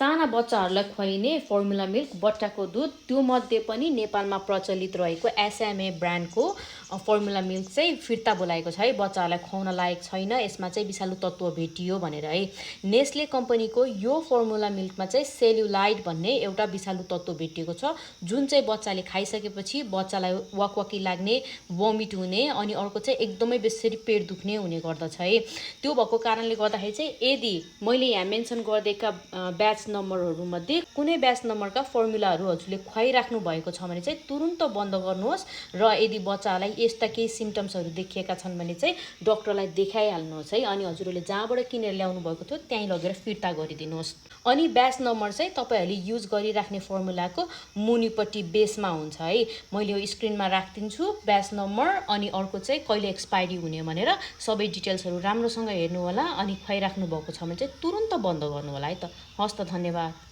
साना बच्चाहरूलाई खुवाइने formula milk बट्टाको दुध त्यो मध्ये पनि नेपालमा प्रचलित रहेको एसएमए ब्रान्डको फर्मुला मिल्क चाहिँ फिर्ता बोलाएको छ है। बच्चाहरूलाई खुवाउन लायक छैन, यसमा चाहिँ विषालु तत्त्व भेटियो भनेर है। नेस्ले कम्पनीको यो फर्मुला मिल्कमा चाहिँ सेल्युलाइड भन्ने एउटा विषालु तत्त्व भेटिएको छ, जुन चाहिँ बच्चाले खाइसकेपछि बच्चालाई वकवकी लाग्ने, भोमिट हुने अनि अर्को चाहिँ एकदमै बेसरी पेट दुख्ने हुने गर्दछ है। त्यो भएको कारणले गर्दाखेरि चाहिँ यदि मैले यहाँ मेन्सन गरिदिएका ब्याच नम्बरहरूमध्ये कुनै ब्याच नम्बरका फर्मुलाहरू हजुरले खुवाइराख्नु भएको छ भने चाहिँ तुरुन्त बन्द गर्नुहोस् र यदि बच्चालाई यस्ता केही सिम्टम्सहरू देखिएका छन् भने चाहिँ डक्टरलाई देखाइहाल्नुहोस् है। अनि हजुरले जहाँबाट किनेर ल्याउनु भएको थियो त्यहीँ लगेर फिर्ता गरिदिनुहोस्। अनि ब्याच नम्बर चाहिँ तपाईँहरूले युज गरिराख्ने फर्मुलाको मुनिपट्टि बेसमा हुन्छ है। मैले यो स्क्रिनमा राखिदिन्छु ब्याच नम्बर अनि अर्को चाहिँ कहिले एक्सपायरी हुने भनेर सबै डिटेल्सहरू राम्रोसँग हेर्नु होला। अनि खुवाइराख्नु भएको छ भने चाहिँ तुरुन्त बन्द गर्नु होला है त। हस् त, धन्यवाद।